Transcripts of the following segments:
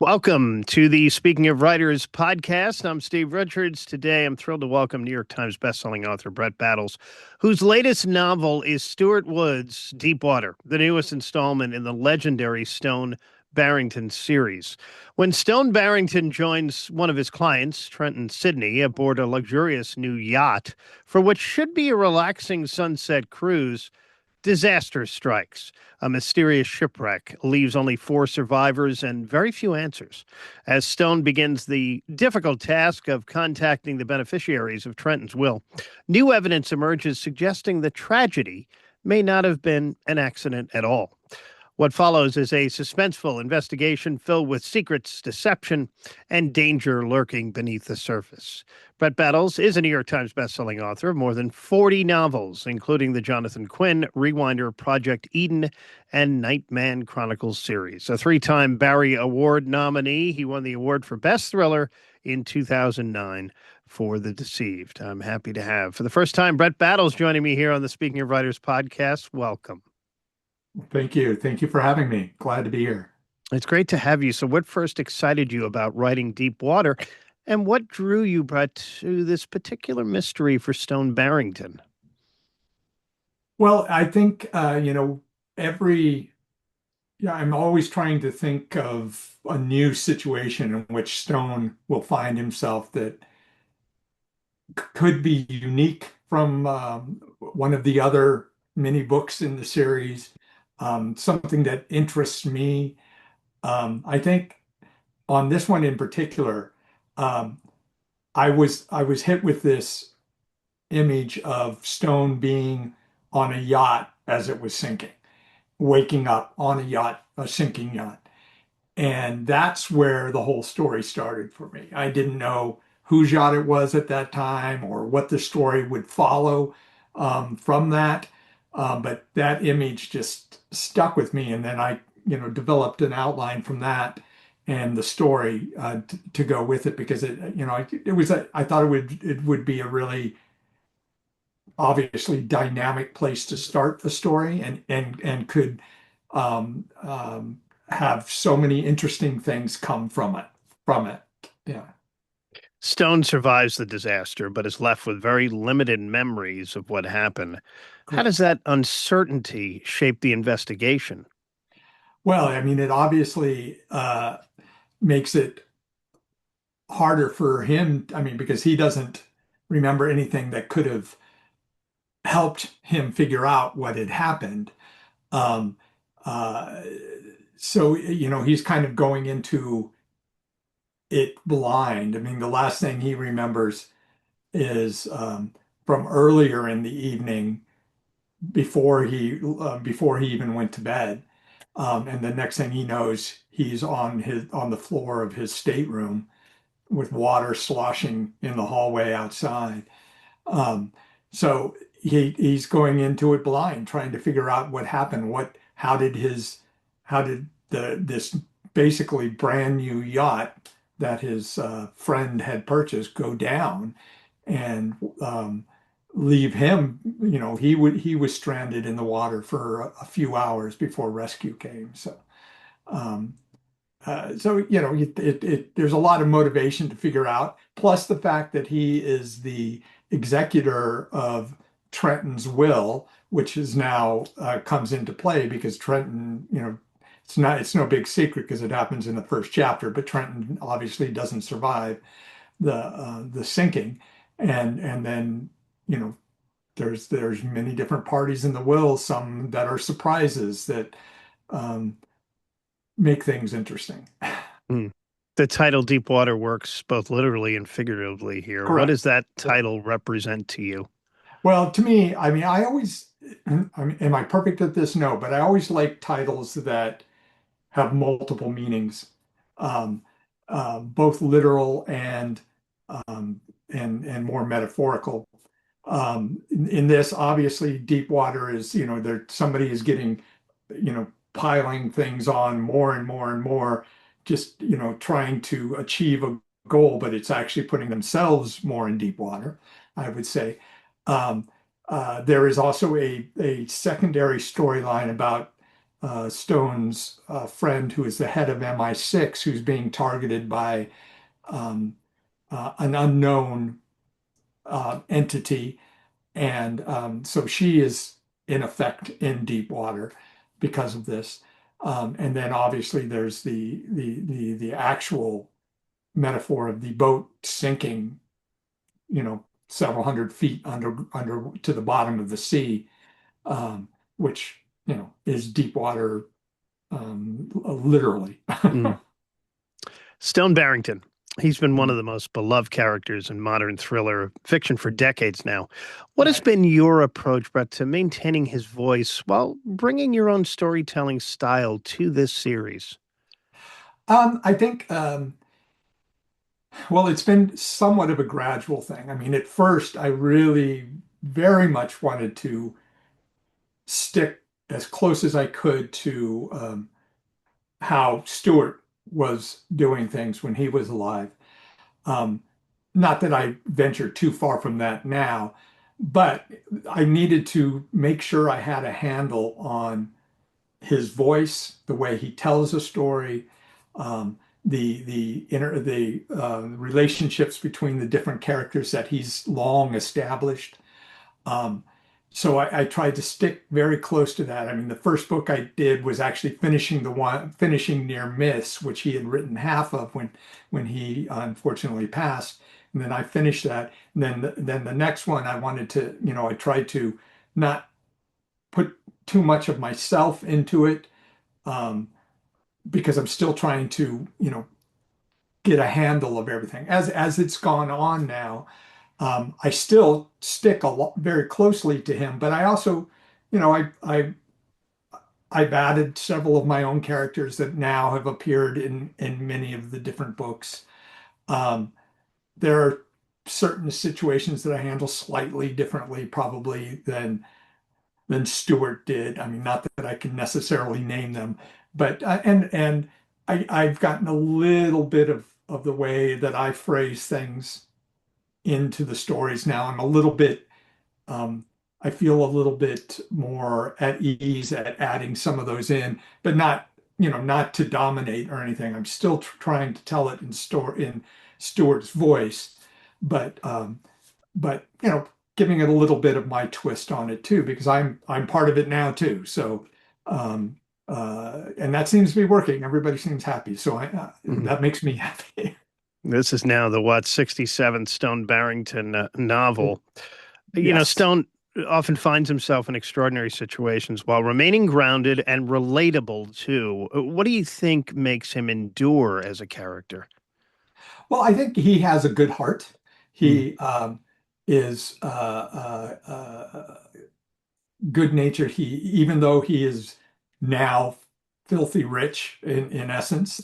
Welcome to the Speaking of Writers podcast. I'm Steve Richards. Today, I'm thrilled to welcome New York Times bestselling author Brett Battles, whose latest novel is Stuart Woods Deep Water, the newest installment in the legendary Stone Barrington series. When Stone Barrington joins one of his clients, Trenton Sidney, aboard a luxurious new yacht for what should be a relaxing sunset cruise, disaster strikes. A mysterious shipwreck leaves only four survivors and very few answers. As Stone begins the difficult task of contacting the beneficiaries of Trenton's will, new evidence emerges suggesting the tragedy may not have been an accident at all. What follows is a suspenseful investigation filled with secrets, deception, and danger lurking beneath the surface. Brett Battles is a New York Times bestselling author of more than 40 novels, including the Jonathan Quinn, Rewinder, Project Eden, and Nightman Chronicles series. A three-time Barry Award nominee, he won the award for Best Thriller in 2009 for The Deceived. I'm happy to have, for the first time, Brett Battles joining me here on the Speaking of Writers podcast. Welcome. Thank you. Thank you for having me. Glad to be here. It's great to have you. So, what first excited you about writing Deep Water, and what drew you, Brett, to this particular mystery for Stone Barrington? Well, I think, every, yeah, I'm always trying to think of a new situation in which Stone will find himself that could be unique from one of the other many books in the series, something that interests me. I think on this one in particular, um, I was hit with this image of Stone being on a yacht as it was sinking, waking up on a yacht, a sinking yacht. And that's where the whole story started for me. I didn't know whose yacht it was at that time or what the story would follow from that. But that image just stuck with me. And then I developed an outline from that and the story to go with it because I thought it would be a really obviously dynamic place to start the story and could have so many interesting things come from it. Yeah. Stone survives the disaster, but is left with very limited memories of what happened. How does Correct. that uncertainty shape the investigation? Well, I mean, it obviously makes it harder for him. I mean, because he doesn't remember anything that could have helped him figure out what had happened. Um, uh, so he's kind of going into it blind. I mean, the last thing he remembers is from earlier in the evening before he even went to bed. And the next thing he knows, he's on the floor of his stateroom with water sloshing in the hallway outside. Um, so he's going into it blind, trying to figure out what happened. How did this basically brand new yacht that his friend had purchased go down and leave him? He was stranded in the water for a few hours before rescue came. Um, there's a lot of motivation to figure out, plus the fact that he is the executor of Trenton's will, which is now comes into play because Trenton, it's no big secret because it happens in the first chapter, but Trenton obviously doesn't survive the sinking, and then you know there's many different parties in the will, some that are surprises that um, make things interesting. Hmm. The title Deep Water works both literally and figuratively here. What does Correct. that title represent to you? Well, to me, I mean, am I perfect at this? No, but I always like titles that have multiple meanings, um, both literal and more metaphorical. In this, obviously, deep water is, somebody is getting, piling things on more and more and more, just, trying to achieve a goal, but it's actually putting themselves more in deep water, I would say. Um, there is also a secondary storyline about Stone's friend, who is the head of MI6, who's being targeted by um, an unknown entity. And so she is in effect in deep water because of this. And then obviously there's the actual metaphor of the boat sinking, several hundred feet under to the bottom of the sea, which is deep water, literally. Mm. Stone Barrington. He's been one of the most beloved characters in modern thriller fiction for decades now. What has Right. been your approach, Brett, to maintaining his voice while bringing your own storytelling style to this series? I think, well, it's been somewhat of a gradual thing. I mean, at first, I really very much wanted to stick as close as I could to how Stuart was doing things when he was alive. Um, Not that I venture too far from that now, but I needed to make sure I had a handle on his voice, the way he tells a story, the relationships between the different characters that he's long established. Um, so I tried to stick very close to that. I mean, the first book I did was actually finishing Near Miss, which he had written half of when he unfortunately passed. And then I finished that. And then the next one I wanted to, I tried to not put too much of myself into it, um, because I'm still trying to, get a handle of everything. As it's gone on now, I still stick a lot very closely to him, but I also, I've added several of my own characters that now have appeared in many of the different books. Um, there are certain situations that I handle slightly differently, probably than Stuart did. I mean, not that I can necessarily name them, but and I've gotten a little bit of the way that I phrase things into the stories now. I'm a little bit, um, I feel a little bit more at ease at adding some of those in, but not to dominate or anything. I'm still trying to tell it in Stuart's voice, but giving it a little bit of my twist on it too, because I'm part of it now too. So, um, and that seems to be working. Everybody seems happy, so Mhm. that makes me happy. This is now the 67th Stone Barrington novel. Yes. Stone often finds himself in extraordinary situations while remaining grounded and relatable too. What do you think makes him endure as a character? Well, I think he has a good heart. Mm. He is good natured. Even though he is now filthy rich in essence,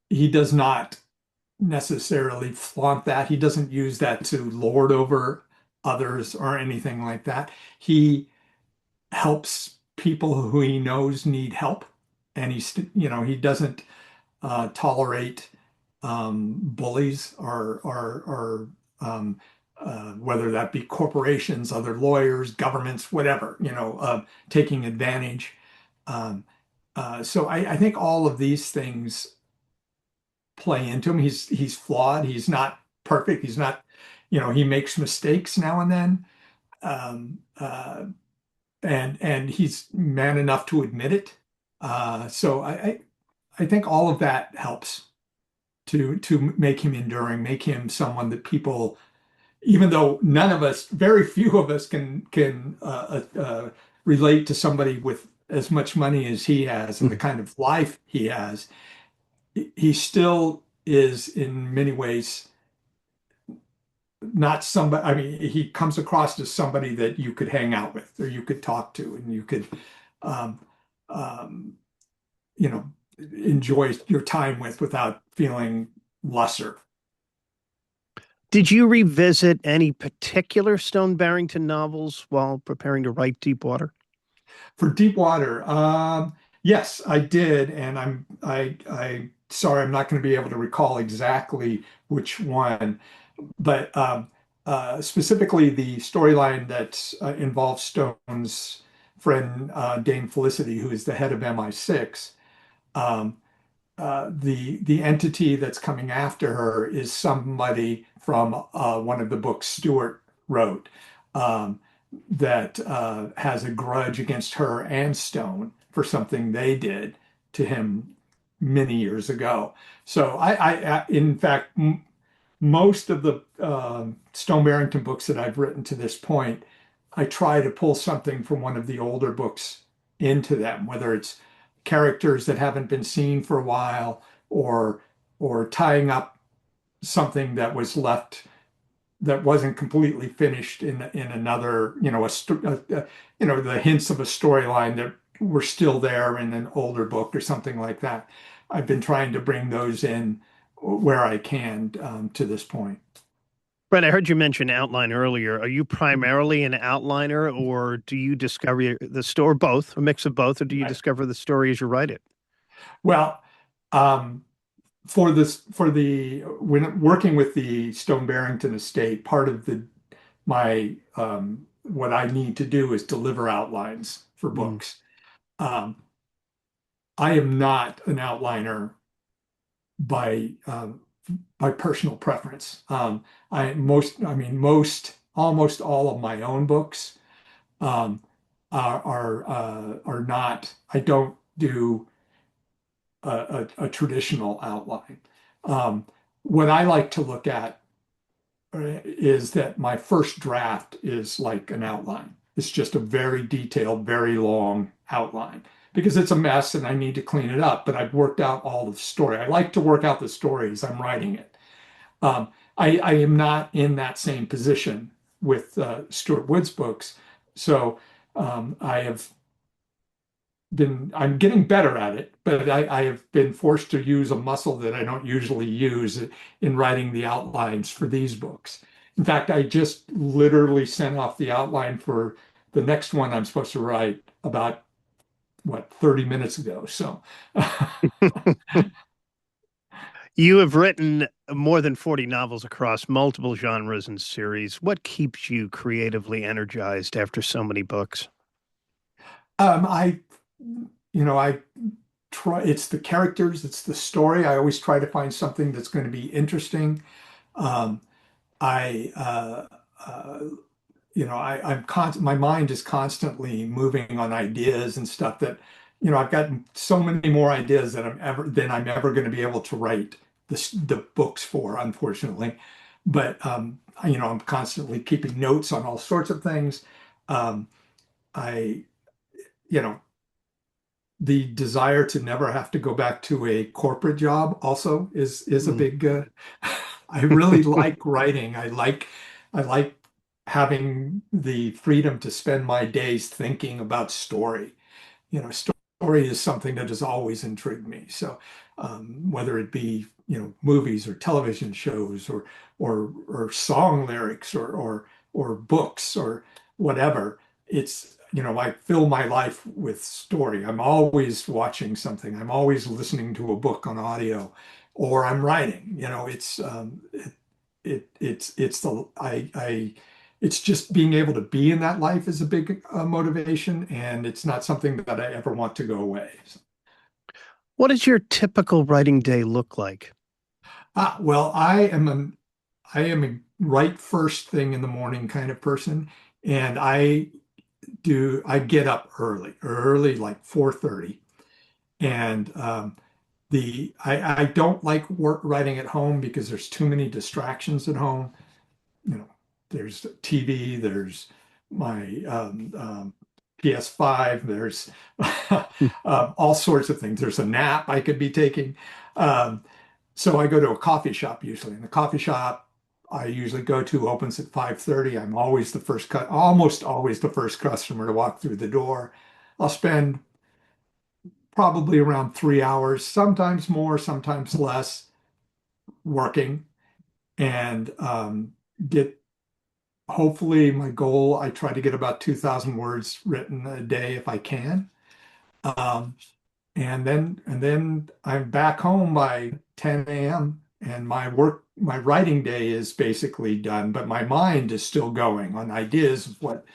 he does not necessarily flaunt that. He doesn't use that to lord over others or anything like that. He helps people who he knows need help, and he doesn't tolerate bullies or whether that be corporations, other lawyers, governments, whatever, taking advantage. Um, so I think all of these things play into him. He's flawed. He's not perfect. He's not, he makes mistakes now and then. Um, uh, and he's man enough to admit it. So I think all of that helps to make him enduring, make him someone that people, even though none of us, very few of us can relate to somebody with as much money as he has and the Mm. kind of life he has, he still is in many ways not somebody. I mean, he comes across as somebody that you could hang out with or you could talk to and you could, um, um, you know, enjoy your time with without feeling lesser. Did you revisit any particular Stone Barrington novels while preparing to write Deepwater? For deep water, yes, I did, and I sorry, I'm not going to be able to recall exactly which one, but specifically the storyline that involves Stone's friend Dame Felicity, who is the head of MI6. Um, the entity that's coming after her is somebody from one of the books Stuart wrote, um, that has a grudge against her and Stone for something they did to him many years ago. So in fact, most of the Stone Barrington books that I've written to this point, I try to pull something from one of the older books into them, whether it's characters that haven't been seen for a while, or tying up something that was left that wasn't completely finished in another, the hints of a storyline that were still there in an older book or something like that. I've been trying to bring those in where I can, to this point. Brett, I heard you mention outline earlier. Are you primarily an outliner, or do you discover the story, both, a mix of both, or do you Right. discover the story as you write it? Well, um, when working with the Stone Barrington estate, part of the my what I need to do is deliver outlines for Mm. books. Um, I am not an outliner by personal preference. Almost all of my own books um, are not. I don't do a traditional outline. Um, what I like to look at is that my first draft is like an outline. It's just a very detailed, very long outline because it's a mess and I need to clean it up. But I've worked out all the story. I like to work out the story as I'm writing it. I am not in that same position with Stuart Woods books. So I'm getting better at it, but I have been forced to use a muscle that I don't usually use in writing the outlines for these books. In fact, I just literally sent off the outline for the next one I'm supposed to write about, what, 30 minutes ago. So, You have written more than 40 novels across multiple genres and series. What keeps you creatively energized after so many books? I, I try, it's the characters, it's the story. I always try to find something that's going to be interesting. Um, I, my mind is constantly moving on ideas and stuff that, I've gotten so many more ideas than I'm ever going to be able to write the books for, unfortunately. But, I'm constantly keeping notes on all sorts of things. Um, I, you know, the desire to never have to go back to a corporate job also is a Mm. big, I really like writing. I like having the freedom to spend my days thinking about story. Story is something that has always intrigued me. So, whether it be, movies or television shows or song lyrics or books or whatever, I fill my life with story. I'm always watching something. I'm always listening to a book on audio, or I'm writing. It's the I it's just being able to be in that life is a big motivation, and it's not something that I ever want to go away. So, What does your typical writing day look like? well, I am a right first thing in the morning kind of person, and I get up early like 4:30, and I don't like writing at home because there's too many distractions at home. you know, there's TV, there's my PS5, there's all sorts of things. There's a nap I could be taking. Um, so I go to a coffee shop usually, and the coffee shop I usually go to opens at 5:30. I'm always almost always the first customer to walk through the door. I'll spend probably around 3 hours, sometimes more, sometimes less, working and get hopefully my goal, I try to get about 2,000 words written a day if I can. Um, and then I'm back home by 10 a.m. and my writing day is basically done, but my mind is still going on ideas of what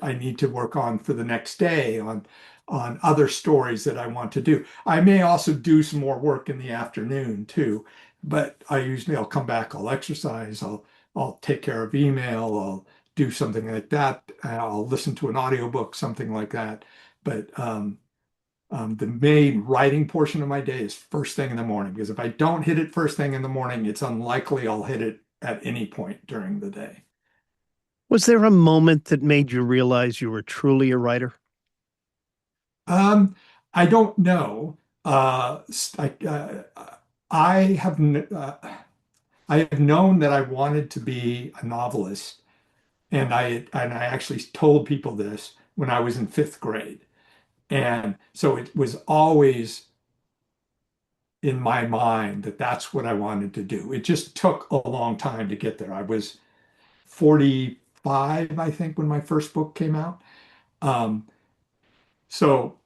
I need to work on for the next day, on other stories that I want to do. I may also do some more work in the afternoon too, but I'll come back, I'll exercise, I'll take care of email, I'll do something like that. I'll listen to an audiobook, something like that. But the main writing portion of my day is first thing in the morning, because if I don't hit it first thing in the morning, it's unlikely I'll hit it at any point during the day. Was there a moment that made you realize you were truly a writer? Um, I don't know. I have I have known that I wanted to be a novelist, and I actually told people this when I was in fifth grade, and so it was always in my mind that that's what I wanted to do. It just took a long time to get there. I was 45, I think, when my first book came out. Um, so,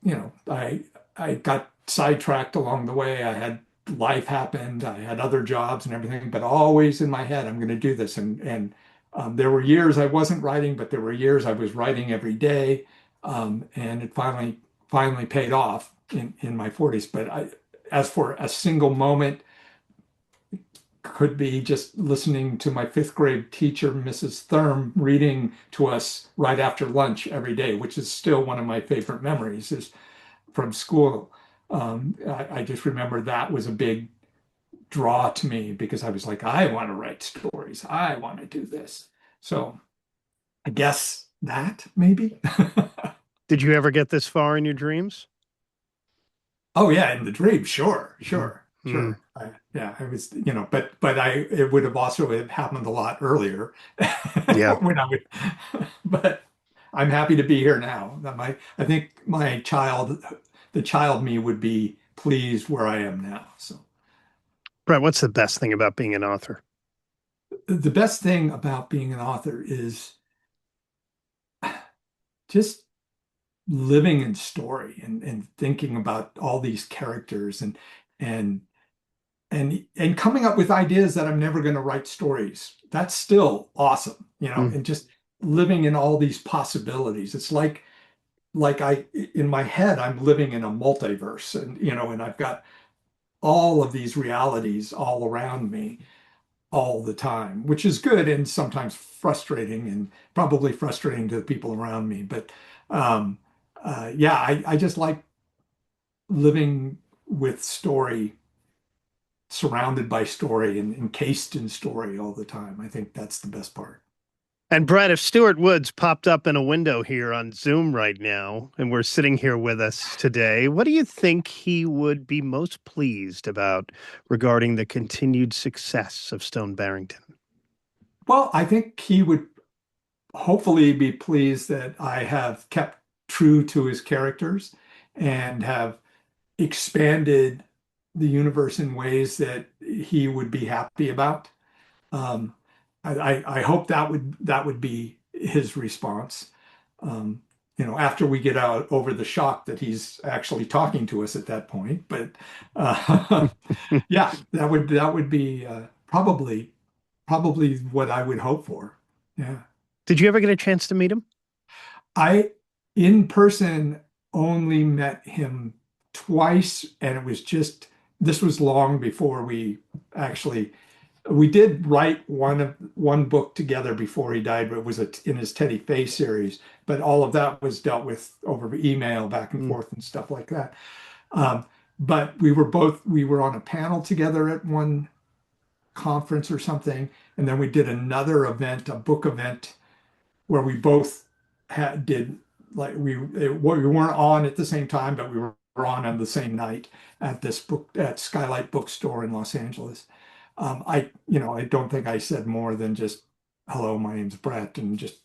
I got sidetracked along the way. I had life happened. I had other jobs and everything, but always in my head, I'm going to do this. And there were years I wasn't writing, but there were years I was writing every day. And it finally paid off in my 40s. But as for a single moment, could be just listening to my fifth grade teacher, Mrs. Thurm, reading to us right after lunch every day, which is still one of my favorite memories is from school. I just remember that was a big draw to me because I was like, I want to write stories. I want to do this. So I guess that maybe. Did you ever get this far in your dreams? Oh yeah, in the dream, sure, Mm. sure, Mm. sure. Yeah, I was, but it would have also have happened a lot earlier Yeah. when I would, but I'm happy to be here now. I think the child me would be pleased where I am now. So Brett, what's the best thing about being an author? the best thing about being an author is just living in story and thinking about all these characters and and coming up with ideas that I'm never going to write stories. That's still awesome, Mm. and just living in all these possibilities. It's like in my head, I'm living in a multiverse and I've got all of these realities all around me all the time, which is good and sometimes frustrating and probably frustrating to the people around me. But um, yeah, I just like living with story, surrounded by story and encased in story all the time. I think that's the best part. And Brett, if Stuart Woods popped up in a window here on Zoom right now, and we're sitting here with us today, what do you think he would be most pleased about regarding the continued success of Stone Barrington? Well, I think he would hopefully be pleased that I have kept true to his characters and have expanded the universe in ways that he would be happy about. Um, I hope that would be his response. Um, after we get out over the shock that he's actually talking to us at that point. But yeah, that would be probably what I would hope for. Yeah. Did you ever get a chance to meet him? I, in person, only met him twice, and this was long before actually, we did write one book together before he died, but it was in his Teddy Fay series, but all of that was dealt with over email back and Mm. forth and stuff like that. Um, but we were on a panel together at one conference or something, and then we did another event, a book event where we both did like we weren't on at the same time, but we were on the same night at this book at Skylight Bookstore in Los Angeles. I don't think I said more than just hello, my name's Brett, and just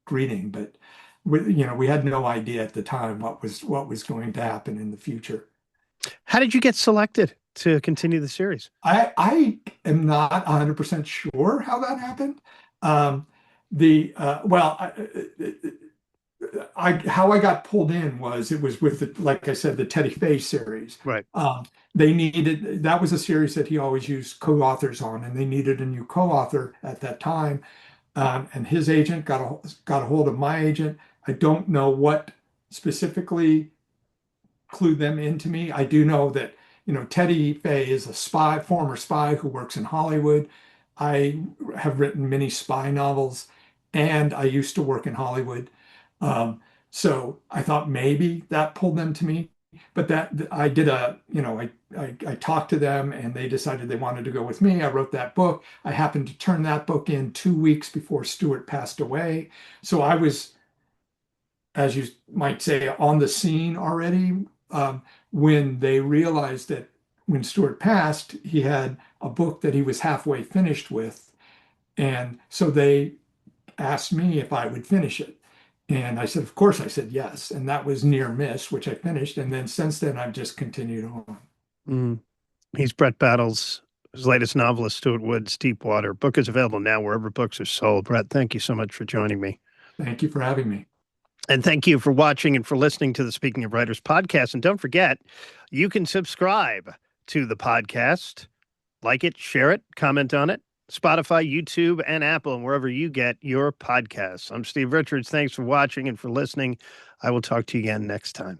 greeting, but we had no idea at the time what was going to happen in the future. How did you get selected to continue the series? I am not 100% sure how that happened. Um, the well, how I got pulled in was it was with the, like I said, the Teddy Fay series. Right. They needed, that was a series that he always used co-authors on, and they needed a new co-author at that time. And his agent got a hold of my agent. I don't know what specifically clued them into me. I do know that, Teddy Fay is a spy, former spy who works in Hollywood. I have written many spy novels, and I used to work in Hollywood. So I thought maybe that pulled them to me. But that I did I talked to them and they decided they wanted to go with me. I wrote that book. I happened to turn that book in 2 weeks before Stuart passed away. So I was, as you might say, on the scene already when they realized that when Stuart passed, he had a book that he was halfway finished with. And so they asked me if I would finish it. And I said, of course, I said yes. And that was Near Miss, which I finished. And then since then, I've just continued on. Mm. He's Brett Battles. His latest novel is Stuart Woods Deep Water. Book is available now wherever books are sold. Brett, thank you so much for joining me. Thank you for having me. And thank you for watching and for listening to the Speaking of Writers podcast. And don't forget, you can subscribe to the podcast, like it, share it, comment on it. Spotify, YouTube, and Apple, and wherever you get your podcasts. I'm Steve Richards. Thanks for watching and for listening. I will talk to you again next time.